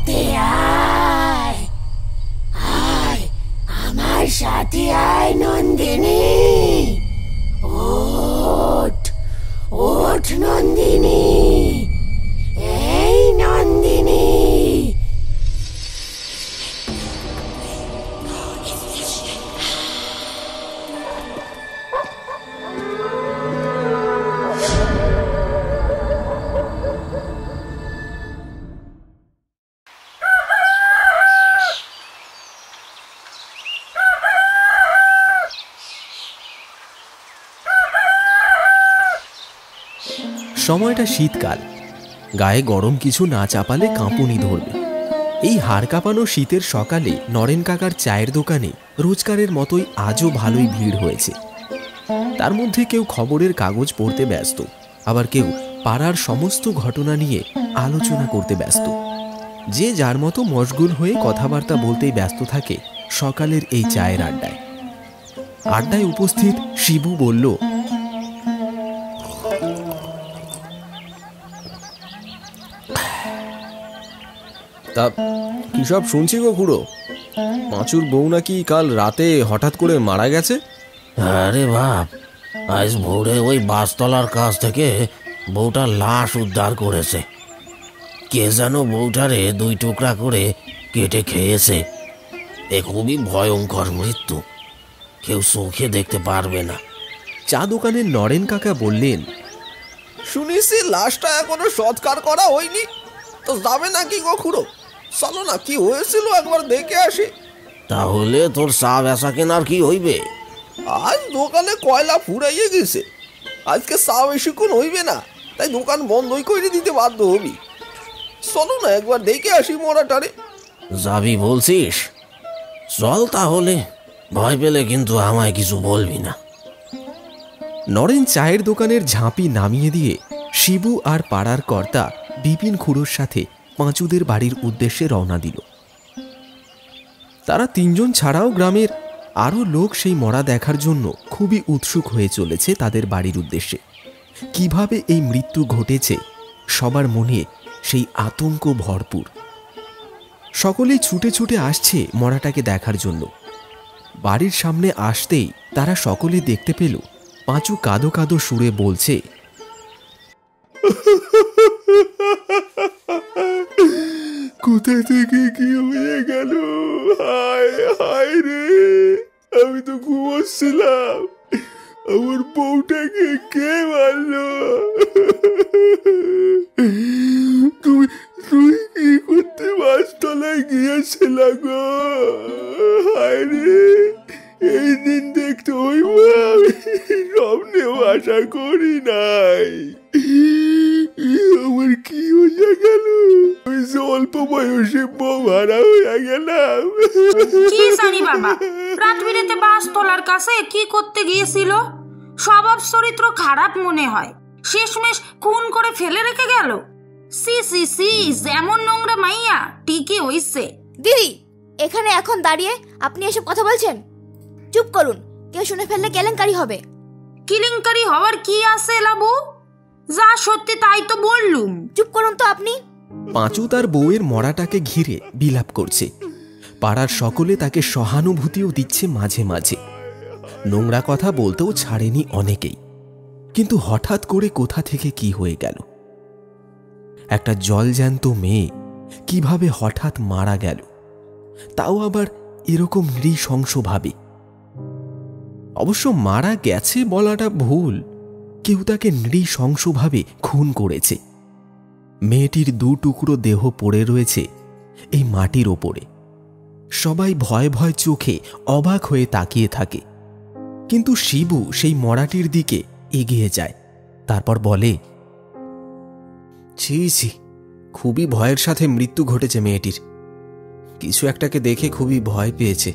সাথে আয়, আয় আমার সাথে আয় নন্দিনী। ওঠ ওঠ নন্দিনী, এই নন্দিনী। সময়টা শীতকাল, গায়ে গরম কিছু না চাপালে কাঁপুনি ধরবে। এই হাড় কাঁপানো শীতের সকালে নরেন কাকার চায়ের দোকানে রোজকারের মতোই আজও ভালোই ভিড় হয়েছে। তার মধ্যে কেউ খবরের কাগজ পড়তে ব্যস্ত, আবার কেউ পাড়ার সমস্ত ঘটনা নিয়ে আলোচনা করতে ব্যস্ত। যে যার মতো মশগুল হয়ে কথাবার্তা বলতেই ব্যস্ত থাকে সকালের এই চায়ের আড্ডায়। আড্ডায় উপস্থিত শিবু বলল, তা কি সব শুনছি গো খুড়ো, পাঁচুর বউ নাকি কাল রাতে হঠাৎ করে মারা গেছে? আরে বাপ, আজ ভোরে ওই বাসতলার কাছ থেকে বউটার লাশ উদ্ধার করেছে। কে যেন বউটারে 2 টুকরা করে কেটে খেয়েছে। এ খুবই ভয়ঙ্কর মৃত্যু, কেউ চোখে দেখতে পারবে না। চা দোকানের নরেন কাকা বললেন, শুনেছি লাশটা এখনো সৎকার করা হয়নি, তো যাবে নাকি গো খুড়ো? চলো না, কি হয়েছিল একবার দেখে আসি। তাহলে তোর চা বেচা কেনার কি হইবে? আজ দোকানে কয়লা ফুরাইয়ে গেছে, আজকে চা বেশিক্ষণ হইবে না, তাই দোকান বন্ধই করে দিতে বাধ্য হবি। চলো না একবার দেখে আসি মরাটারে। যাবি বলছিস? চল তাহলে, ভয় পেলে কিন্তু আমায় কিছু বলবি না। নরেন চায়ের দোকানের ঝাঁপি নামিয়ে দিয়ে শিবু আর পাড়ার কর্তা বিপিন খুড়োর সাথে পাঁচুদের বাড়ির উদ্দেশ্যে রওনা দিল। তারা 3 জন ছাড়াও গ্রামের আরও লোক সেই মরা দেখার জন্য খুবই উৎসুক হয়ে চলেছে তাদের বাড়ির উদ্দেশ্যে। কিভাবে এই মৃত্যু ঘটেছে সবার মনে সেই আতঙ্ক ভরপুর। সকলেই ছুটে ছুটে আসছে মরাটাকে দেখার জন্য। বাড়ির সামনে আসতেই তারা সকলে দেখতে পেল পাঁচু কাঁদো কাঁদো সুরে বলছে, কোথা থেকে কি হয়ে গেল, হায় হায় রে, আমি তো ঘুমোচ্ছিলাম, আমার বউটাকে কে মারলো? তুমি তুই কি করতে বাসতলায় গিয়েছিল গো? হায় রে, এই দিন দেখতে হইব আমি স্বপ্নেও আশা করি নাই। আমার কি হয়ে গেল? আমি যে অল্প বয়সে বউ হারা হয়ে গেলাম। কি জানি বাবা, রাত বিরেতে বাসতলার কাছে কি করতে গিয়েছিল? স্বভাব চরিত্র খারাপ মনে হয়, শেষমেশ খুন করে ফেলে রেখে গেল। সি সি সি, যেমন নোংরা মাইয়া ঠিকই হইছে। দিদি, এখানে এখন দাঁড়িয়ে আপনি এসব কথা বলছেন? চুপ করুন, কেউ শুনে ফেললে কেলেঙ্কারি হবে। কেলেঙ্কারি হওয়ার কি আছে লাবু? যা সত্যি তাই তো বললুম। চুপ করুন তো আপনি। পাঁচু তার বউয়ের মরাটাকে ঘিরে বিলাপ করছে। পাড়ার সকলে তাকে সহানুভূতিও দিচ্ছে মাঝে মাঝে। নোংরা কথা বলতেও ছাড়েনি অনেকেই। কিন্তু হঠাৎ করে কোথা থেকে কি হয়ে গেল? একটা জলজ্যান্ত মেয়ে কিভাবে হঠাৎ মারা গেল, তাও আবার এরকম নৃশংসভাবে? অবশ্য মারা গেছে বলাটা ভুল, কেউ তাকে নৃশংসভাবে খুন করেছে। মেয়েটির 2 টুকরো দেহ পড়ে রয়েছে এই মাটির ওপরে। সবাই ভয় ভয় চোখে অবাক হয়ে তাকিয়ে থাকে, কিন্তু শিবু সেই মরাটির দিকে এগিয়ে যায়। তারপর বলে, ছি ছি, খুবই ভয়ের সাথে মৃত্যু ঘটেছে মেয়েটির। কিছু একটাকে দেখে খুবই ভয় পেয়েছে,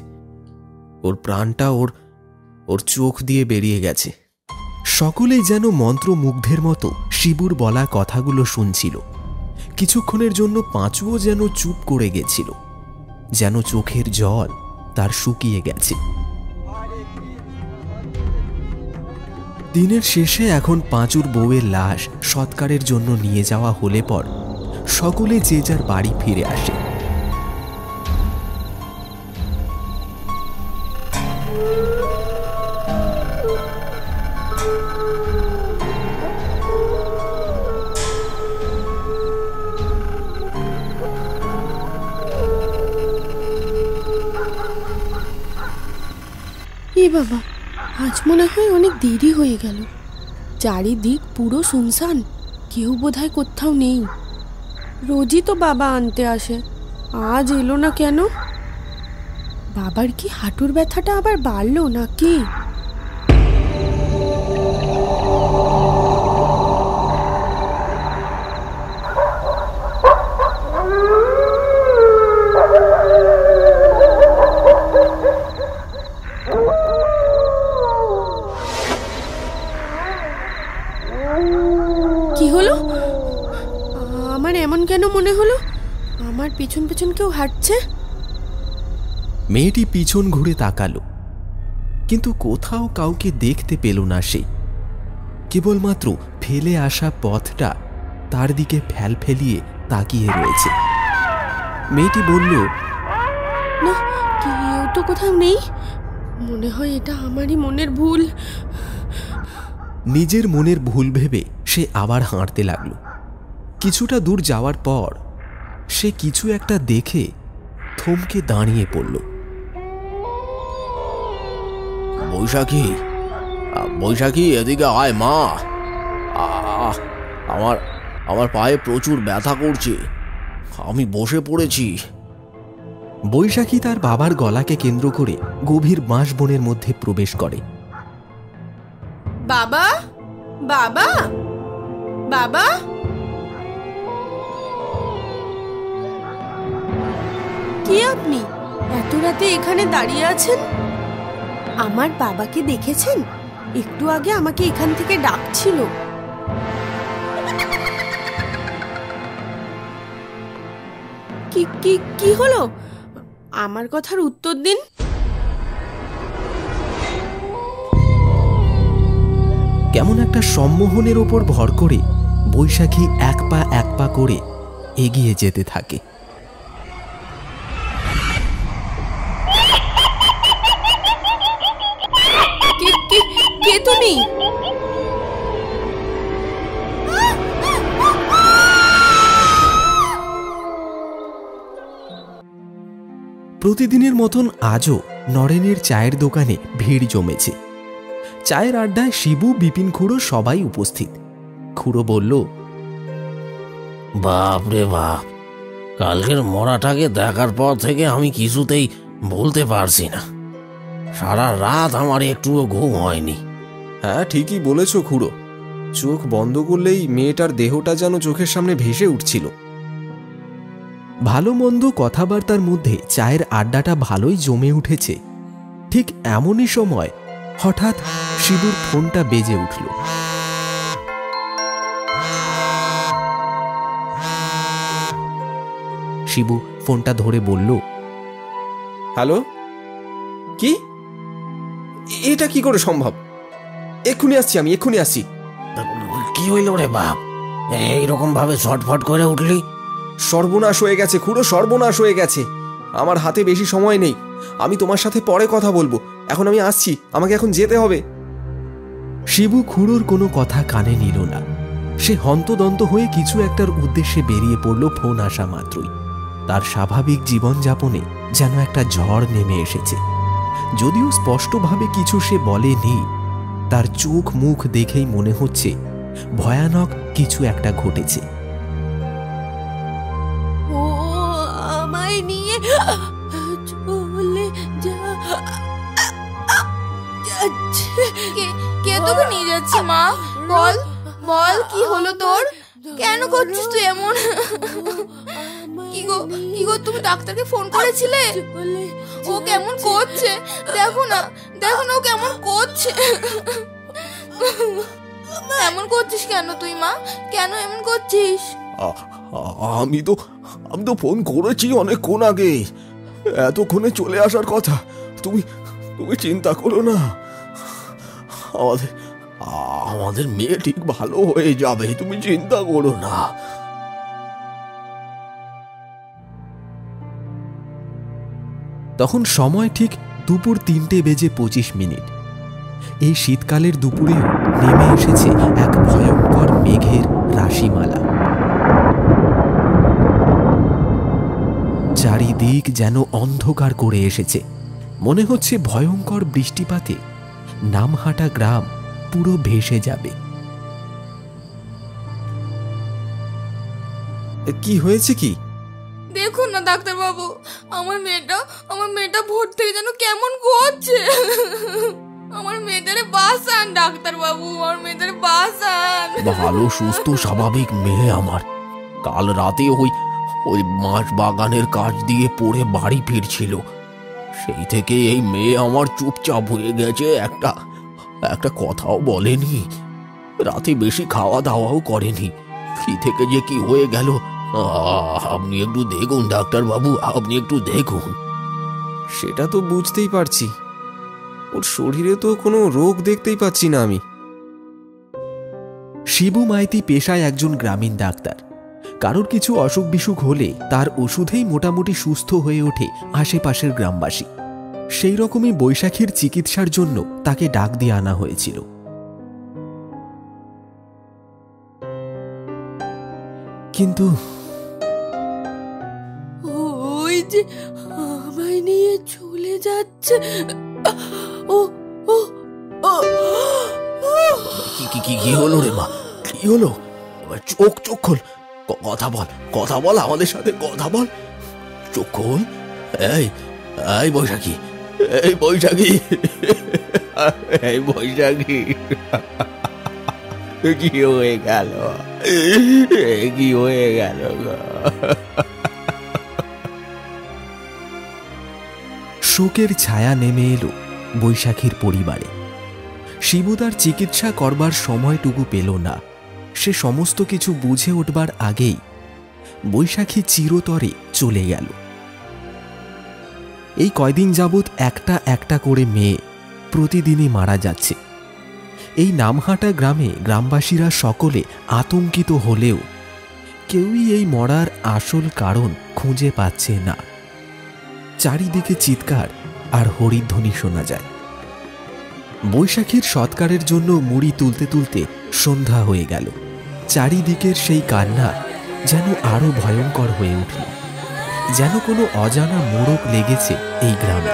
ওর প্রাণটা ওর চোখ দিয়ে বেরিয়ে গেছে। সকলেই যেন মন্ত্রমুগ্ধের মতো শিবুর বলা কথাগুলো শুনছিল। কিছুক্ষণের জন্য পাঁচুও যেন চুপ করে গেছিল, যেন চোখের জল তার শুকিয়ে গেছে। দিনের শেষে এখন পাঁচুর বউয়ের লাশ সৎকারের জন্য নিয়ে যাওয়া হলে পর সকলে যে যার বাড়ি ফিরে আসে। এ বাবা, আজ মনে হয় অনেক দেরি হয়ে গেল। চারিদিক পুরো শুনশান, কেউ বোধহয় কোথাও নেই। রোজই তো বাবা আনতে আসে, আজ এলো না কেন? বাবার কি হাঁটুর ব্যথাটা আবার বাড়লো নাকি? কি হলো? আমার এমন কেন মনে হলো? আমার পিছন পিছন কেউ হাঁটছে। মেয়েটি পিছন ঘুরে তাকালো, কিন্তু কোথাও কাউকে দেখতে পেল না সে। কেবলমাত্র ফেলে আসা পথটা তার দিকে ফেলিয়ে তাকিয়ে রয়েছে। মেয়েটি বলল, না, কেউ তো কোথাও নেই। মনে হয় এটা আমারই মনের ভুল। নিজের মনের ভুল ভেবে সে আবার হাঁটতে লাগলো। কিছুটা দূর যাওয়ার পর সে কিছু একটা দেখে থমকে দাঁড়িয়ে পড়ল। বৈশাখী, বৈশাখী, এদিকে আয় মা। আমার পায়ে প্রচুর ব্যথা করছে, আমি বসে পড়েছি। বৈশাখী তার বাবার গলাকে কেন্দ্র করে গভীর বাঁশ বনের মধ্যে প্রবেশ করে। বাবা, বাবা, বাবা। কে আপনি? এত রাতে এখানে দাঁড়িয়ে আছেন? আমার বাবাকে দেখেছেন? একটু আগে আমাকে এখান থেকে ডাকছিল। কি হলো? আমার কথার উত্তর দিন। কেমন একটা সম্মোহনের ওপর ভর করে বৈশাখী এক পা করে এগিয়ে যেতে থাকে। কে তুমি? প্রতিদিনের মতন আজও নরেনের চায়ের দোকানে ভিড় জমেছে। চায়ের আড্ডায় শিবু, বিপিন খুড়ো সবাই উপস্থিত। খুড়ো বলল, বাপ রে বাপ, কালকের মরাটাকে দেখার পর থেকে আমি কিছুতেই বলতে পারছি না। সারা রাত আমার একটুও ঘুম হয়নি। হ্যাঁ, ঠিকই বলেছ খুড়ো। চোখ বন্ধ করলেই মেয়েটার দেহটা যেন চোখের সামনে ভেসে উঠছিল। ভালো মন্দ কথাবার্তার মধ্যে চায়ের আড্ডাটা ভালোই জমে উঠেছে। ঠিক এমনই সময় হঠাৎ শিবুর ফোনটা বেজে উঠল। শিবু ফোনটা ধরে বলল, হ্যালো, কি? এটা কি করে সম্ভব? এক্ষুনি আসছি, আমি এক্ষুনি আসছি। কি হইল রে বাপ, এইরকম ভাবে ছটফট করে উঠলি? সর্বনাশ হয়ে গেছে খুড়ো, সর্বনাশ হয়ে গেছে। আমার হাতে বেশি সময় নেই, আমি তোমার সাথে পরে কথা বলবো। এখন আমি আসছি, আমাকে এখন যেতে হবে। শিবু খুড়োর কোনো কথা কানে নিল না। সে হন্তদন্ত হয়ে কিছু একটার উদ্দেশ্যে বেরিয়ে পড়ল ফোন আসা মাত্রই। তার স্বাভাবিক জীবনযাপনে যেন একটা ঝড় নেমে এসেছে। যদিও স্পষ্টভাবে কিছু সে বলেনি, তার চোখ মুখ দেখেই মনে হচ্ছে ভয়ানক কিছু একটা ঘটেছে। ও আমায় নিয়ে চলে যাচ্ছে। কে তোকে নিয়ে যাচ্ছে মা? বল বল, কি হলো তোর? কেন করছিস তুই এমন? কি গো, তুমি ডাক্তারকে ফোন করেছিলে? ও কেমন করছে দেখো না, ও কেমন করছে। এমন করছিস কেন তুই মা? কেন এমন করছিস? আমি তো ফোন করেছি অনেকক্ষণ আগে, এতক্ষণে চলে আসার কথা। তুমি চিন্তা করো না, আমাদের মেয়ে ঠিক ভালো হয়ে যাবে, তুমি চিন্তা করো না। তখন সময় ঠিক দুপুর 3:25। এই শীতকালের দুপুরে নেমে এসেছে এক ভয়ঙ্কর মেঘের রাশিমালা। চারিদিক যেন অন্ধকার করে এসেছে। মনে হচ্ছে ভয়ঙ্কর বৃষ্টিপাতে নামহাটা গ্রাম পুরো ভেসে যাবে। কি হয়েছে কি? দেখুন না ডাক্তারবাবু, আমার মেয়েটা ভোর থেকে যেন কেমন করছে। আমার মেয়েটারে বাঁচান ডাক্তারবাবু, আমার মেয়েটারে বাঁচান। ভালো সুস্থ স্বাভাবিক মেয়ে আমার কাল রাতে ওই মাছ বাগানের কাজ দিয়ে পড়ে বাড়ি ফিরছিল। সেই থেকে এই মেয়ে আমার চুপচাপ হয়ে গেছে, একটা কথাও বলেনি, রাতে বেশি খাওয়া দাওয়াও করেনি। কি থেকে যে কি হয়ে গেল আপনি একটু দেখুন ডাক্তারবাবু, আপনি একটু দেখুন। সেটা তো বুঝতেই পারছি, ওর শরীরে তো কোনো রোগ দেখতেই পাচ্ছি না আমি। শিবু মাইতি পেশায় একজন গ্রামীণ ডাক্তার। কারোর কিছু অসুখ বিসুখ হলে তার ওষুধেই মোটামুটি সুস্থ হয়ে ওঠে আশেপাশের গ্রামবাসী। সেই রকমই বৈশাখীর চিকিৎসার জন্য তাকে ডাক দিয়ে আনা হয়েছিল। কিন্তু ওই যে আমায় নিয়ে চলে যাচ্ছে। ও ও ও কি হলো রে মা, কি হলো? চোখ খোল, কথা বল আমাদের সাথে, কথা বল, চোখ খোল। এই বৈশাখী, এই বৈশাখী, এই বৈশাখী, কি হয়ে গেল, কি হয়ে গেল? শোকের ছায়া নেমে এলো বৈশাখীর পরিবারে। শিবু তার চিকিৎসা করবার সময়টুকু পেল না। সে সমস্ত কিছু বুঝে উঠবার আগেই বৈশাখী চিরতরে চলে গেল। এই কয়দিন যাবৎ একটা একটা করে মেয়ে প্রতিদিনই মারা যাচ্ছে। এই নামহাটা গ্রামে গ্রামবাসীরা সকলে আতঙ্কিত হলেও কেউই এই মরার আসল কারণ খুঁজে পাচ্ছে না। চারিদিকে চিৎকার আর হরিধ্বনি শোনা যায়। বৈশাখীর সৎকারের জন্য মুড়ি তুলতে তুলতে সন্ধ্যা হয়ে গেল। চারিদিকের সেই কান্না যেন আরো ভয়ঙ্কর হয়ে উঠল, যেন কোনো অজানা মোড়ক লেগেছে এই গ্রামে।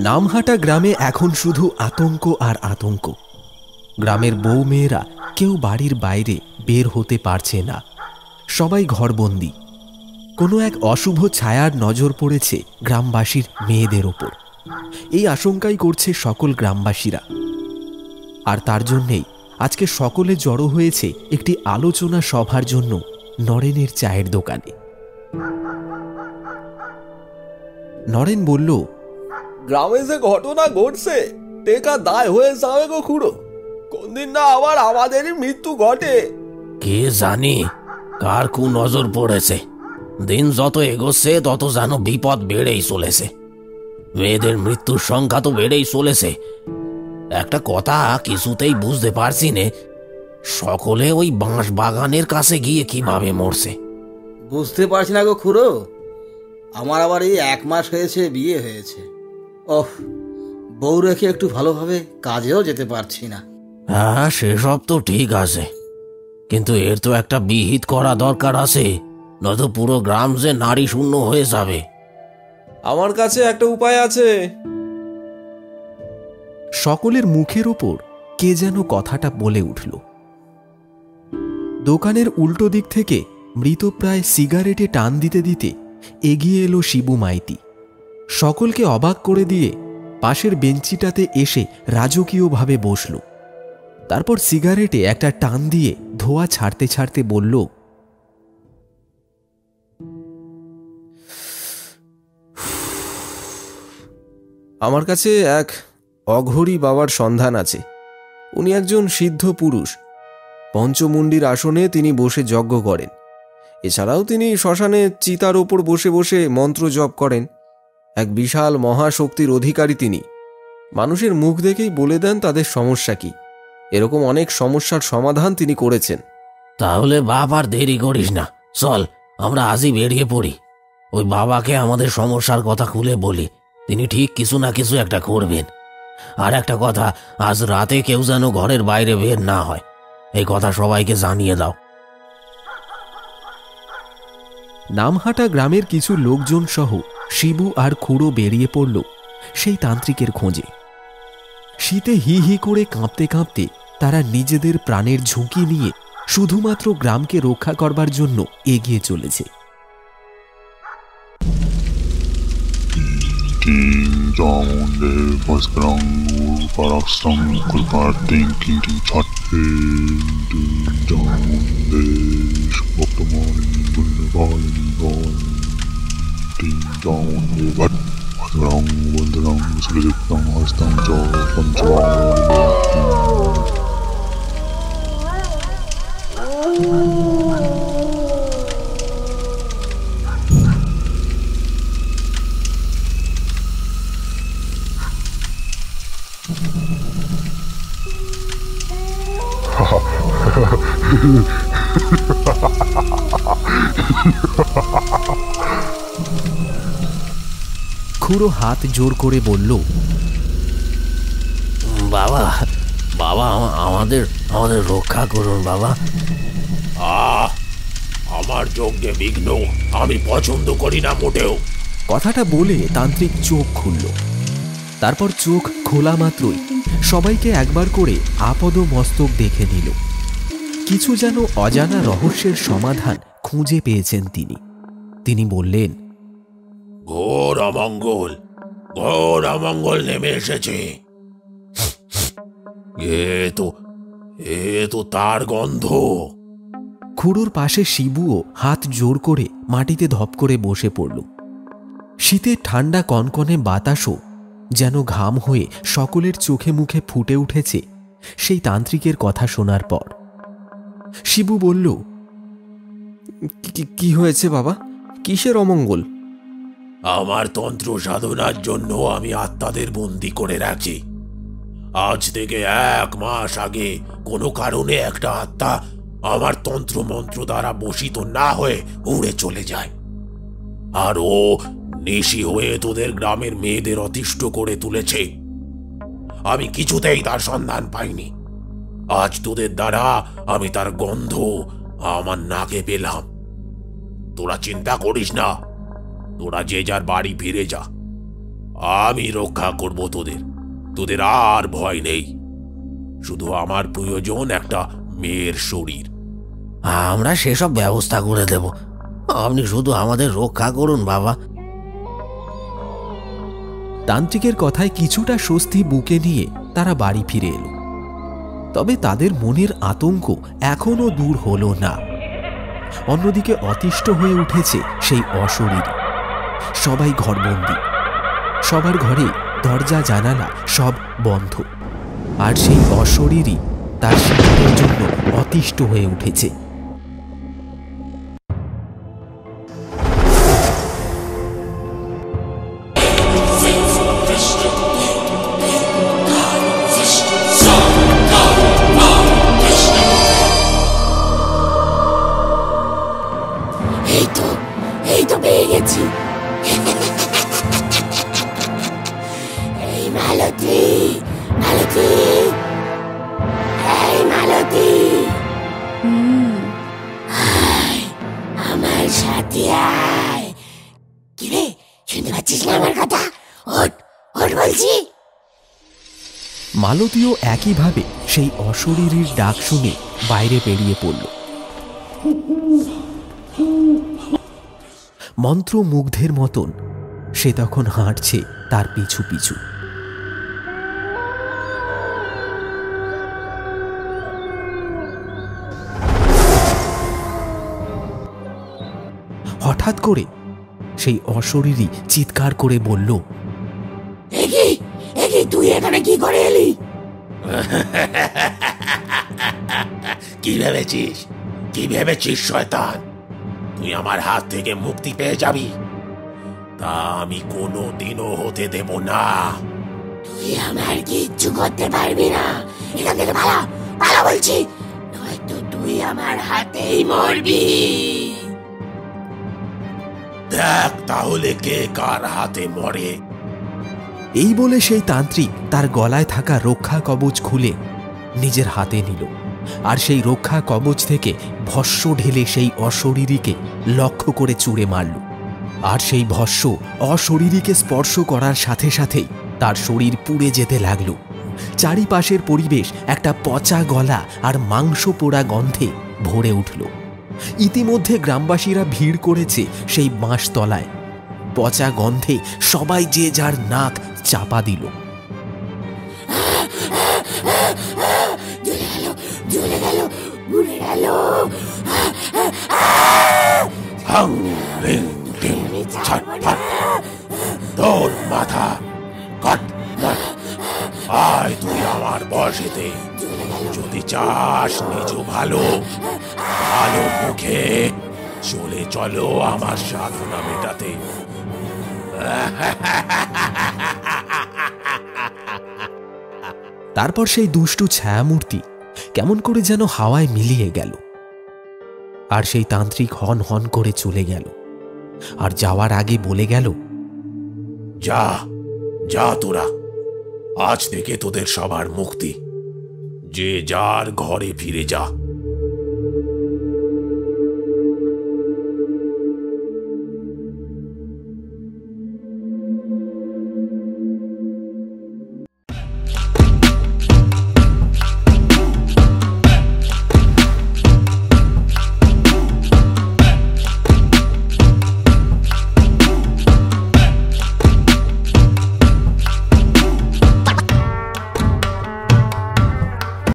নামহাটা গ্রামে এখন শুধু আতঙ্ক আর আতঙ্ক। গ্রামের বউ মেয়েরা কেউ বাড়ির বাইরে বের হতে পারছে না, সবাই ঘরবন্দি। কোনো এক অশুভ ছায়ার নজর পড়েছে গ্রামবাসীর মেয়েদের ওপর, এই আশঙ্কাই করছে সকল গ্রামবাসীরা। আর তার জন্যেই আজকে সকলে জড়ো হয়েছে একটি আলোচনা সভার জন্য নরেনের চায়ের দোকানে। নরেন বলল, গ্রামে যে ঘটনা ঘটছে টেকা দায় হয়ে যাবে গো খুড়ো, কোনদিন না আবার আমাদেরই মৃত্যু ঘটে। কে জানি কার কু নজর পড়েছে, দিন যত এগোচ্ছে তত যেন বিপদ বেড়েই চলেছে। মেয়েদের মৃত্যুর সংখ্যা তো বেড়েই চলেছে। একটা কথা কিছুতেই বুঝতে পারছি নে, সকলে ওই বাঁশ বাগানের কাছে গিয়ে কিভাবে মরছে। বুঝতে পারছি না গো খুড়ো, আমার আবার এই 1 মাস হয়েছে বিয়ে হয়েছে। ওহ, বউ রেখে একটু ভালোভাবে কাজেও যেতে পারছি না। হ্যাঁ, সেসব তো ঠিক আছে, কিন্তু এর তো একটা বিহিত করা দরকার আছে, নয়তো পুরো গ্রাম যে নারী শূন্য হয়ে যাবে। আমার কাছে একটা উপায় আছে। সকলের মুখের ওপর কে যেন কথাটা বলে উঠল। দোকানের উল্টো দিক থেকে মৃতপ্রায় সিগারেটে টান দিতে দিতে এগিয়ে এলো শিবু মাইতি। সকলকে অবাক করে দিয়ে পাশের বেঞ্চিটাতে এসে রাজকীয়ভাবে বসল। তারপর সিগারেটে একটা টান দিয়ে ধোঁয়া ছাড়তে ছাড়তে বলল, আমার কাছে এক অঘোরী বাবার সন্ধান আছে। উনি একজন সিদ্ধ পুরুষ। পঞ্চমুণ্ডির আসনে তিনি বসে যজ্ঞ করেন। এছাড়াও তিনি শ্মশানে চিতার ওপর বসে বসে মন্ত্র জপ করেন। এক বিশাল মহাশক্তির অধিকারী তিনি। মানুষের মুখ দেখেই বলে দেন তাদের সমস্যা কি। এরকম অনেক সমস্যার সমাধান তিনি করেছেন। তাহলে বাপ আর দেরি করিস না, চল আমরা আজই বেরিয়ে পড়ি। ওই বাবাকে আমাদের সমস্যার কথা খুলে বলি, তিনি ঠিক কিছু না কিছু একটা করবেন। আর একটা কথা, আজ রাতে কেউ যেন ঘরের বাইরে বের না হয়, এই কথা সবাইকে জানিয়ে দাও। নামহাটা গ্রামের কিছু লোকজন সহ শিবু আর খুড়ো বেরিয়ে পড়ল সেই তান্ত্রিকের খোঁজে। শীতে হি হি করে কাঁপতে কাঁপতে তারা নিজেদের প্রাণের ঝুঁকি নিয়ে শুধুমাত্র গ্রামকে রক্ষা করবার জন্য এগিয়ে চলেছে। খুড়ো হাত জোর করে বলল, বাবা বাবা আমাদের আমাদের রক্ষা করুন বাবা। আমার যজ্ঞে বিঘ্ন আমি পছন্দ করি না মোটেও। কথাটা বলে তান্ত্রিক চোখ খুলল। তারপর চোখ খোলা মাত্রই সবাইকে একবার করে আপদ মস্তক দেখে নিল। কিছু যেন অজানা রহস্যের সমাধান খুঁজে পেয়েছেন তিনি বললেন, ঘোর অমঙ্গল নেমে এসেছে। এ তো তার গন্ধ। খুড়োর পাশে শিবুও হাত জোর করে মাটিতে ধপ করে বসে পড়ল। শীতে ঠান্ডা কনকনে বাতাসও যেন ঘাম হয়ে সকলের চোখে মুখে ফুটে উঠেছে সেই তান্ত্রিকের কথা শোনার পর। শিবু বলল, কি হয়েছে বাবা? কিসের অমঙ্গল? আমার তন্ত্র সাধনার জন্য আমি আত্মাদের বন্দি করে রাখছি। আজ থেকে 1 মাস আগে কোনো কারণে একটা আত্মা আমার তন্ত্র মন্ত্র দ্বারা বশিত না হয়ে উড়ে চলে যায়, আর ও নিশি হয়ে তোদের গ্রামের মেয়েদের অতিষ্ঠ করে তুলেছে। আমি কিছুতেই তার সন্ধান পাইনি। আজ তোদের দ্বারা আমি তার গন্ধ আমার নাকে পেলাম। তোরা চিন্তা করিস না, তোরা যে যার বাড়ি ফিরে যা, আমি রক্ষা করব তোদের আর ভয় নেই। শুধু আমার প্রয়োজন একটা মেয়ের শরীর। আমরা সেসব ব্যবস্থা করে দেব, আপনি শুধু আমাদের রক্ষা করুন বাবা। তান্ত্রিকের কথায় কিছুটা স্বস্তি বুকে নিয়ে তারা বাড়ি ফিরে এলো। তবে তাদের মনের আতঙ্ক এখনো দূর হলো না। অন্যদিকে অতিষ্ঠ হয়ে উঠেছে সেই অশরীর। সবাই ঘরবন্দি, সবার ঘরে দরজা জানালা সব বন্ধ, আর সেই অশরীরই তার শিকারের জন্য অতিষ্ঠ হয়ে উঠেছে। এই তো পেয়ে গেছি। এই মালতী, এই মালতী, আয় আমার সাথে আয়। কিরে, শুনতে পাচ্ছিস না আমার কথা? ওঠ বলছি। মালতীও একইভাবে সেই অশরীরীর ডাক শুনে বাইরে বেরিয়ে পড়ল। মন্ত্রমুগ্ধের মতন সে তখন হাঁটছে তার পিছু পিছু। হঠাৎ করে সেই অশরীরী চিৎকার করে বলল, তুই এখানে কি করে এলি? কি ভেবেছিস শয়তান? তুই আমার হাত থেকে মুক্তি পেয়ে যাবি? তা আমি কোনোদিনও হতে দেব না। তুই আমার কিচ্ছু করতে পারবি না। এখান থেকে পালা বলছি, নয়তো তুই আমার হাতেই মরবি। দেখ তাহলে কে কার হাতে মরে। এই বলে সেই তান্ত্রিক তার গলায় থাকা রক্ষা কবচ খুলে নিজের হাতে নিল, আর সেই রক্ষা কবচ থেকে ভস্য ঢেলে সেই অশরীরীকে লক্ষ্য করে চুড়ে মারল। আর সেই ভস্য অশরীরীকে স্পর্শ করার সাথে সাথেই তার শরীর পুড়ে যেতে লাগল। চারিপাশের পরিবেশ একটা পচা গলা আর মাংস পোড়া গন্ধে ভরে উঠল। ইতিমধ্যে গ্রামবাসীরা ভিড় করেছে সেই বাঁশতলায়। পচা গন্ধে সবাই যে যার নাক চাপা দিল। জ্বলে গেল, পুড়ে গেল। হাং রিং টিং ছটফট, তোর মাথা কাট। আয় তুই আমার বসেতে, যদি চাস নিজ ভালো ভালো মুখে চলে চলো আমার সাধনা মেটাতে। তারপর সেই দুষ্টু ছায়ামূর্তি কেমন করে যেন হাওয়ায় মিলিয়ে গেল, আর সেই তান্ত্রিক হন হন করে চলে গেল। আর যাওয়ার আগে বলে গেল, যা যা তোরা, আজ থেকে তোদের সবার মুক্তি, যে যার ঘরে ফিরে যা।